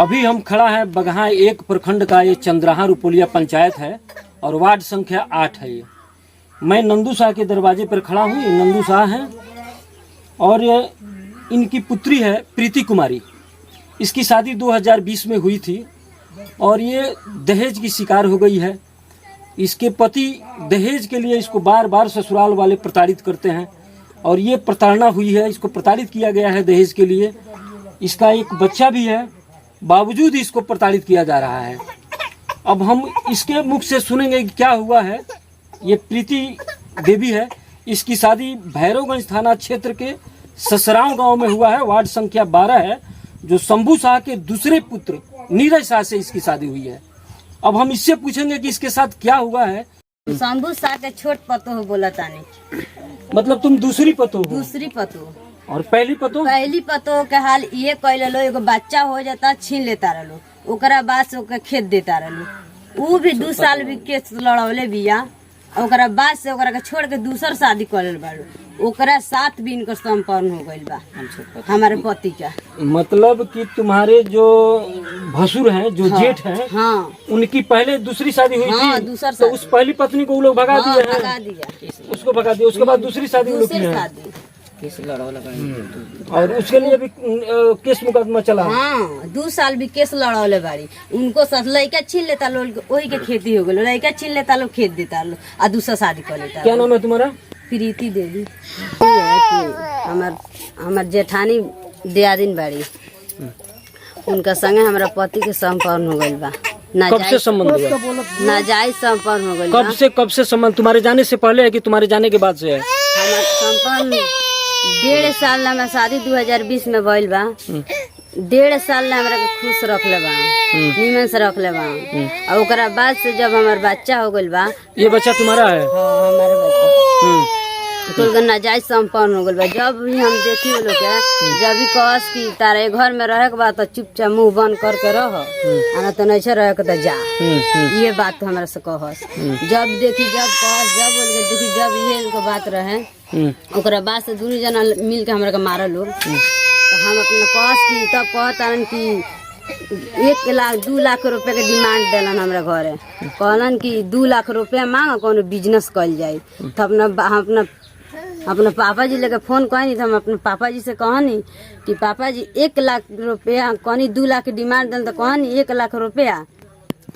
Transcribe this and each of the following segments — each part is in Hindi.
अभी हम खड़ा है बगहा एक प्रखंड का ये चंद्राहा रुपोलिया पंचायत है और वार्ड संख्या 8 है। ये मैं नंदू शाह के दरवाजे पर खड़ा हूँ। ये नंदू शाह हैं और ये इनकी पुत्री है प्रीति कुमारी। इसकी शादी 2020 में हुई थी और ये दहेज की शिकार हो गई है। इसके पति दहेज के लिए इसको बार बार ससुराल वाले प्रताड़ित करते हैं और ये प्रताड़ना हुई है। इसको प्रताड़ित किया गया है दहेज के लिए। इसका एक बच्चा भी है, बावजूद इसको प्रताड़ित किया जा रहा है। अब हम इसके मुख से सुनेंगे कि क्या हुआ है। ये प्रीति देवी है। इसकी शादी भैरवगंज थाना क्षेत्र के ससराव गांव में हुआ है। वार्ड संख्या 12 है। जो शंभू शाह के दूसरे पुत्र नीरज शाह से इसकी शादी हुई है। अब हम इससे पूछेंगे कि इसके साथ क्या हुआ है। शंभू शाह के छोट पतो हो बोला तानी। मतलब तुम दूसरी पतो हो? दूसरी पतो। और पहली पतो? पहली पतो के हाल ये कह लो, एगो बच्चा हो जाता छीन लेता रहो, ओकरा बाद से ओके खेत देता रहो। वो भी 2 साल भी केस लड़ौले बिया। ओकरा बाद से ओकरा के छोड़ के दूसर शादी कर बाड़ू। ओकरा साथ भी इनकर संपन्न हो गइल बा हमारे पति का। मतलब कि तुम्हारे जो भसुर हैं, जो जेठ हैं, हाँ, उनकी पहले दूसरी शादी हुई हाँ, थी। दूसर तो उस पहली पत्नी को वो लोग भगा दिए हैं। भगा दिया, उसको भगा दिया। उसके बाद दूसरी शादी दूसरी है शादी और उसके लिए भी केस मुकदमा चला। हाँ, 2 साल भी केस लड़ौले बाड़ी। उनको साथ लड़का छीन लेता लोग, वही के खेती हो गलो। लड़का छीन लेता लोग, खेत देता लोग आ दूसरा शादी कर लेता। क्या नाम है तुम्हारा? प्रीति देवी। हमार जेठानी दियादिन बाड़ी, उनका संगे हमारा पति के संपन्न हो गइल बा। कब से संबंध हुआ? नाजायज संपन्न हो गइल। कब से संबंध? तुम्हारे जाने से पहले है कि तुम्हारे जाने के बाद से है? हमार संपन्न 1.5 साल हमार शादी 2020 में भइल बा। 1.5 साल हमरा के खुश रखले बा, निमन से रखले बा। और ओकरा बाद से जब हमार बच्चा हो गइल बा। ये बच्चा तुम्हारा है? हाँ, हमारा बच्चा तो नाजायज संपन्न हो गइल बा। जब भी हम देखी वो लोग के, जब भी कहस कि तारे घर में रहे के बाद तो चुपचाप मुंह बंद करके रह, आना तो नहीं रहे के तो जा। ये बात तो हमारा से कहस। जब देखी, जब कहस, जब बोल के देखी, जब ये बात रहे, ओकरा बाद से दोनों जना मिल के हमरा के मारल लोग। तो हम अपना कहस की तब कहतन कि 1 लाख 2 लाख रुपए के डिमांड दिलन हमरा घरे। कहलन कि 2 लाख रुपया मांग, कोनो बिजनेस कल जाए। तो अपना पापा जी लेके फोन कहनी। तो हम अपने पापा जी से कहनी कि पापा जी 1 लाख रुपया कहनी, 2 लाख की डिमांड दिल। तो कहनी 1 लाख रुपया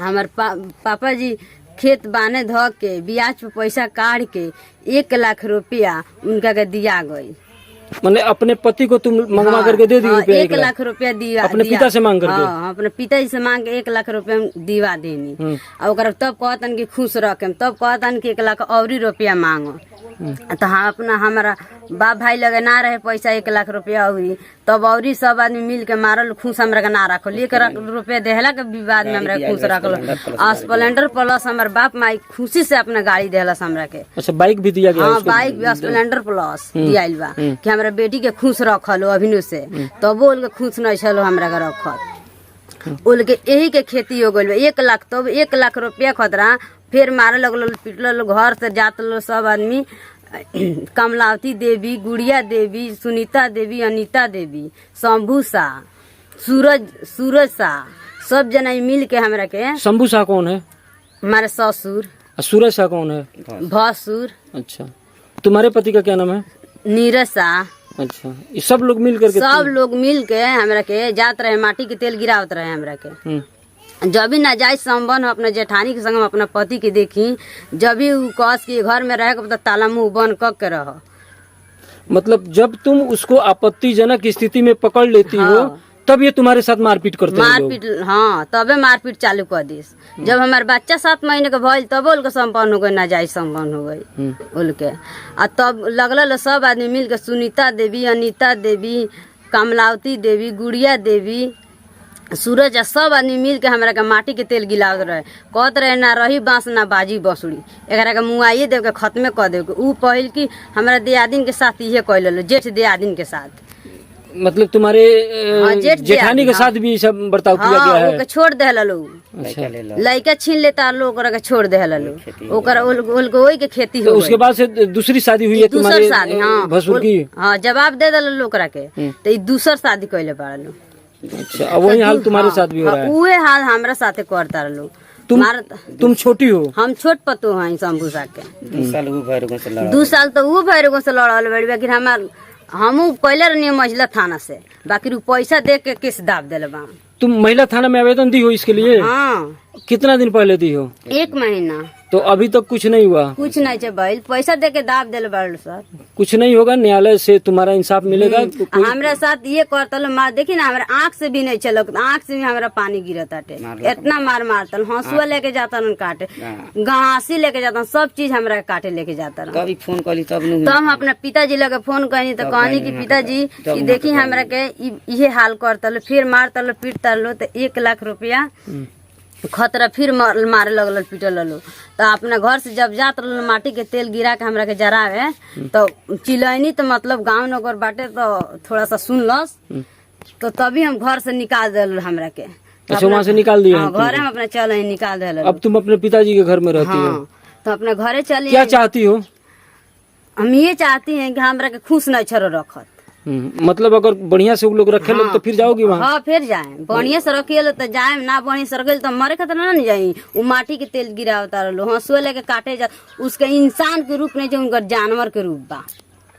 हमार पापा जी खेत बाने धो के ब्याज पे पैसा काट के 1 लाख रुपया उनका के दिया गई। मैंने अपने पति को तुम मंगवा करके दे दी? 1 लाख रुपया दिया अपने पिता से मांग करके? हाँ, अपने पिताजी से मांग के 1 लाख रुपया दिवा देनी। और तब कहतन कि खुश रखे। तब कहतन कि 1 लाख और रुपया मांगो। तो हाँ, अपना हमारा बाप भाई लगे ना रहे पैसा 1 लाख रुपया और तब और सब आदमी मिल के मारल। खुश हमरा के ना रखो। 1 लाख रुपया देहला के विवाद में हमरा खुश रखल। स्प्लेंडर प्लस हमारे बाप माई खुशी से अपना गाड़ी देहला हमरा के। अच्छा, बाइक भी दिया गया? हाँ, बाइक भी स्प्लेंडर प्लस दिया बा कि हमरा बेटी के खुश रखलो अभिनु से। तब बोल के खुश नहीं छलो हमरा के रखल। बोल के यही के खेती हो गइल 1 लाख। तब 1 लाख रुपया खतरा फिर मारे लगलो, पिटलो। घर से जात लो सब आदमी, कमलावती देवी, गुड़िया देवी, सुनीता देवी, अनीता देवी, शंभू शाह, सूरज शाह, सब जना मिल के हमरा के। शंभू शाह कौन है? हमारे ससुर। सूरज शाह कौन है? भसुर। अच्छा, तुम्हारे पति का क्या नाम है? नीरज शाह। अच्छा, ये सब लोग मिल करके? सब लोग मिल के हमरा के जात रहे, माटी के तेल गिरावत रहे हमरा के। जब भी नाजायज संबंध अपने जेठानी के संग अपना पति के देखी, जब भी उ कस के घर में रहे तो ताला मुंह बंद कर के रह। मतलब जब तुम उसको आपत्तिजनक स्थिति में पकड़ लेती हो तब ये तुम्हारे साथ मारपीट करते हैं? मारपीट, हाँ, तबे मारपीट चालू कर दिस। जब हमारे बच्चा 7 महीने के भइल तब उनके संपन्न हो गई, नाजायज संपन्न हो गई उनके। आ तब लगल सब आदमी मिल के, सुनीता देवी, अनीता देवी, कमलावती देवी, गुड़िया देवी, सूरज, सब आदमी मिल के हमरा के माटी के तेल गिलावत रहे। कहत रहे ना रही बांस ना बाजी बसुड़ी, एकरा के मुआइए देव के खत्मे कर देव के। उ पहिल की हमरा दियादिन के साथ इहे कैल लो, जेठ दियादिन के साथ। मतलब तुम्हारे जेठानी के साथ भी सब बर्ताव किया गया है? ओके छोड़ दे लो। अच्छा, लड़का छीन लेता लोग, ओकरा के छोड़ दे लो। ओकरा वही के खेती हो। उसके बाद से दूसरी शादी हुई है तुम्हारे? दूसर शादी, हाँ, भसुर की? हाँ, जवाब दे दे लो ओकरा के। तो दूसर शादी कैले पड़ा लो। अच्छा, अब वही हाल तुम्हारे साथ भी हो रहा है? उहे हाल हमरा साथे करता लोग। तुम छोटी हो? हम छोट पतो हैं शंभू सा के। 2 साल वो भैरगों से लड़ा। 2 साल तो वो भैरगों से लड़ल बड़ी, लेकिन हमार हमू पहले रहनी मझिला थाना से, बाकी पैसा दे के केस दाब दिल बा। तुम महिला थाना में आवेदन दी हो इसके लिए? हाँ। कितना दिन पहले दी हो? 1 महीना। तो अभी तक कुछ नहीं हुआ? कुछ नहीं है भाई, पैसा दे के दाब दिल बाड़ू सर। कुछ नहीं होगा, न्यायालय से तुम्हारा इंसाफ मिलेगा? हमारे साथ ये करतल मार, देखी ना हमारे आँख से भी नहीं चलक, आँख से भी हमारा पानी गिरत आटे, इतना मार मारतल। हंसुआ लेके जाता काटे, घासी लेके जाता, सब चीज हमरा काटे लेके जाता। कभी फोन करी तब तो हम अपने पिताजी लगे फोन कहनी तो कहनी कि पिताजी देखी हमरा के ये हाल करतल, फिर मारतल पीटतल, तो 1 लाख रुपया खतरा फिर मारे लगल पीटल लो। तो अपना घर से जब जात रहो माटी के तेल गिरा के हमरा के जरावे, तो चिलैनी तो मतलब गांव नगर बाटे तो थोड़ा सा सुनलस, तो तभी हम घर से निकाल दिल हमरा के। अच्छा, वहाँ से निकाल दिया? घर हम अपने चल निकाल दिल। अब तुम अपने पिताजी के घर में रहती हो? तो अपने घरे चलिए। क्या चाहती हो? हम ये चाहती हैं कि हमरा के खुश न छोड़ो रखत। मतलब अगर बढ़िया से वो लोग रखे लोग तो फिर जाओगी वहाँ? हाँ, फिर जाए। बढ़िया से रखिए तो जाए, ना बढ़िया से रखे तो मरे खतरा ना नहीं जाये। वो माटी के तेल गिरावता रहो, हंसुआ लेके काटे जा, उसके इंसान के रूप नहीं, जो उनका जानवर के रूप बा।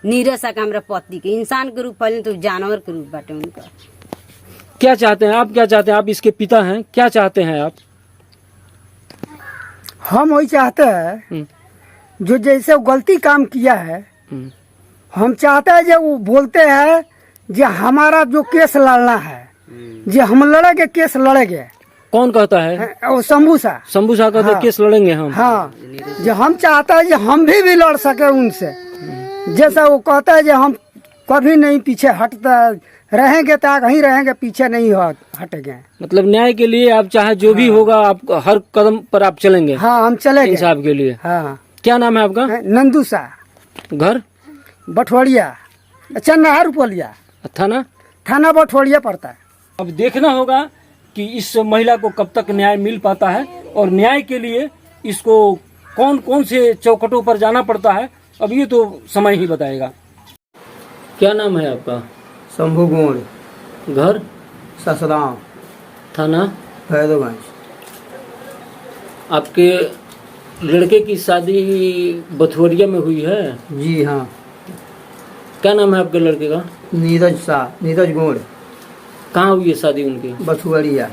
नीरसा का हमरा पति के इंसान के रूप पहले तो जानवर के रूप बाटे उनका। क्या चाहते हैं आप? क्या चाहते हैं आप? इसके पिता हैं, क्या चाहते हैं आप? हम वही चाहते हैं जो जैसे वो गलती काम किया है, हम चाहते हैं जो वो बोलते हैं जो हमारा जो केस लड़ना है, जो हम लड़ेंगे, केस लड़ेंगे। कौन कहता है? वो शंभू सा कहते हैं केस लड़ेंगे हम। हाँ, जो हम चाहते हैं जो हम भी लड़ सके उनसे, जैसा वो कहता है जो हम कभी नहीं पीछे हटता रहेंगे, तो आगे ही रहेंगे, पीछे नहीं हटेंगे। मतलब न्याय के लिए आप चाहे जो भी होगा, आप हर कदम पर आप चलेंगे? हाँ, हम चलेंगे इंसाफ के लिए। हाँ। क्या नाम है आपका? नंदू सा। घर? बठवड़िया, चन्नाहा रुपलिया। थाना बठवड़िया पड़ता है। अब देखना होगा कि इस महिला को कब तक न्याय मिल पाता है, और न्याय के लिए इसको कौन कौन से चौखटों पर जाना पड़ता है, अब ये तो समय ही बताएगा। क्या नाम है आपका? शंभू गोड़। घर? ससराम। थाना? भैरवगंज। आपके लड़के की शादी बथुरिया में हुई है? जी हाँ। क्या नाम है आपके लड़के का? नीरज गोड़। कहाँ हुई है शादी उनकी? बथुरिया।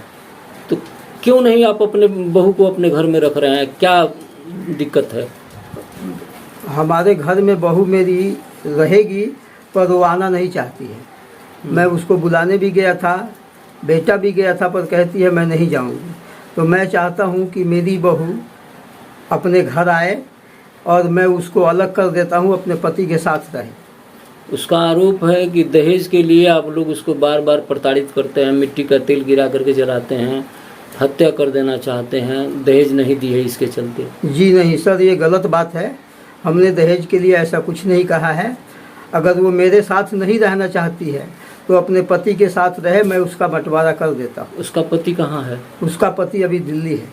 तो क्यों नहीं आप अपने बहू को अपने घर में रख रहे हैं, क्या दिक्कत है? हमारे घर में बहू मेरी रहेगी, पर वो आना नहीं चाहती है। मैं उसको बुलाने भी गया था, बेटा भी गया था, पर कहती है मैं नहीं जाऊंगी। तो मैं चाहता हूं कि मेरी बहू अपने घर आए और मैं उसको अलग कर देता हूं, अपने पति के साथ रहे। उसका आरोप है कि दहेज के लिए आप लोग उसको बार बार प्रताड़ित करते हैं, मिट्टी का तेल गिरा करके जलाते हैं, हत्या कर देना चाहते हैं, दहेज नहीं दी है इसके चलते। जी नहीं सर, ये गलत बात है। हमने दहेज के लिए ऐसा कुछ नहीं कहा है। अगर वो मेरे साथ नहीं रहना चाहती है तो अपने पति के साथ रहे, मैं उसका बंटवारा कर देता हूँ। उसका पति कहाँ है? उसका पति अभी दिल्ली है।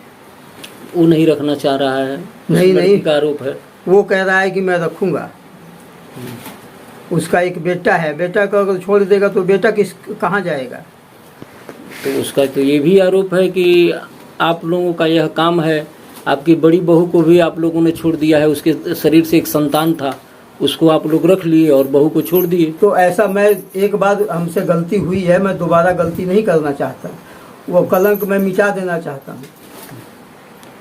वो नहीं रखना चाह रहा है? नहीं का आरोप है। वो कह रहा है कि मैं रखूंगा। उसका एक बेटा है, बेटा को अगर छोड़ देगा तो बेटा कहाँ जाएगा? तो उसका तो ये भी आरोप है कि आप लोगों का यह काम है, आपकी बड़ी बहू को भी आप लोगों ने छोड़ दिया है, उसके शरीर से एक संतान था, उसको आप लोग रख लिए और बहू को छोड़ दिए। तो ऐसा मैं एक बार हमसे गलती हुई है, मैं दोबारा गलती नहीं करना चाहता। वो कलंक मैं मिटा देना चाहता हूँ।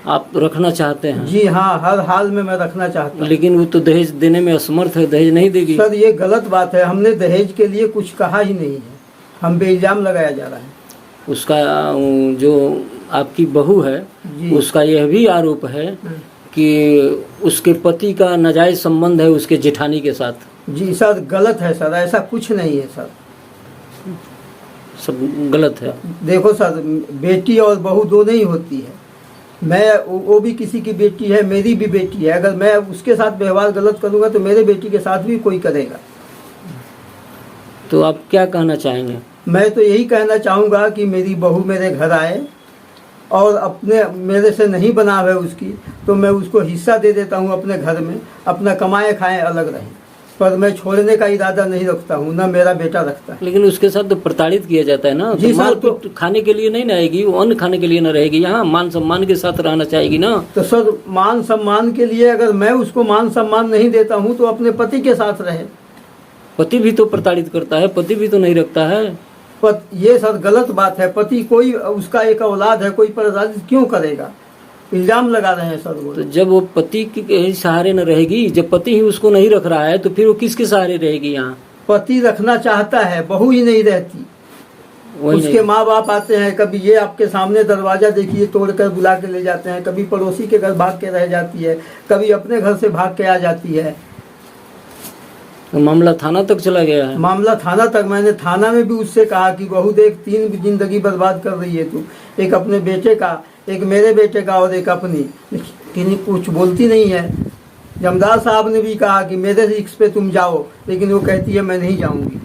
आप रखना चाहते हैं? जी हाँ, हर हाल में मैं रखना चाहता हूँ। लेकिन वो तो दहेज देने में असमर्थ है, दहेज नहीं देगी। सर ये गलत बात है, हमने दहेज के लिए कुछ कहा ही नहीं है, हम पे इल्जाम लगाया जा रहा है। उसका जो आपकी बहू है उसका यह भी आरोप है कि उसके पति का नाजायज संबंध है उसके जेठानी के साथ। जी सर गलत है सर, ऐसा कुछ नहीं है सर, सब गलत है। देखो सर, बेटी और बहू दोनों ही होती है। मैं वो भी किसी की बेटी है, मेरी भी बेटी है। अगर मैं उसके साथ व्यवहार गलत करूंगा तो मेरे बेटी के साथ भी कोई करेगा। तो आप क्या कहना चाहेंगे? मैं तो यही कहना चाहूँगा कि मेरी बहू मेरे घर आए और अपने मेरे से नहीं बना है उसकी, तो मैं उसको हिस्सा दे देता हूँ अपने घर में, अपना कमाए खाए अलग रहे। पर मैं छोड़ने का इरादा नहीं रखता हूँ, ना मेरा बेटा रखता है। लेकिन उसके साथ तो प्रताड़ित किया जाता है ना, जी तो सर, मारपीट खाने के लिए नहीं ना आएगी, वो अन्न खाने के लिए न रहेगी, यहाँ मान सम्मान के साथ रहना चाहेगी ना। तो सर मान सम्मान के लिए अगर मैं उसको मान सम्मान नहीं देता हूँ तो अपने पति के साथ रहे। पति भी तो प्रताड़ित करता है, पति भी तो नहीं रखता है। पर ये सर गलत बात है। पति कोई उसका एक औलाद है, कोई प्रताड़ित क्यों करेगा? इल्जाम लगा रहे हैं सर वो। तो जब वो पति के सहारे न रहेगी, जब पति ही उसको नहीं रख रहा है, तो फिर वो किसके सहारे रहेगी यहाँ? पति रखना चाहता है, बहू ही नहीं रहती। वही उसके नहीं। माँ बाप आते हैं, कभी ये आपके सामने दरवाजा देखिए तोड़कर बुला के ले जाते हैं, कभी पड़ोसी के घर भाग के रह जाती है, कभी अपने घर से भाग के आ जाती है। तो मामला थाना तक चला गया है। मामला थाना तक, मैंने थाना में भी उससे कहा कि बहू देख 3 जिंदगी बर्बाद कर रही है तू, एक अपने बेटे का, एक मेरे बेटे का और एक अपनी, लेकिन कुछ बोलती नहीं है। जमदार साहब ने भी कहा कि मेरे रिस्क पे तुम जाओ, लेकिन वो कहती है मैं नहीं जाऊंगी,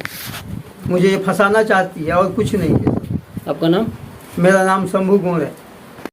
मुझे ये फंसाना चाहती है और कुछ नहीं है। आपका नाम? मेरा नाम शंभू गोड़ है।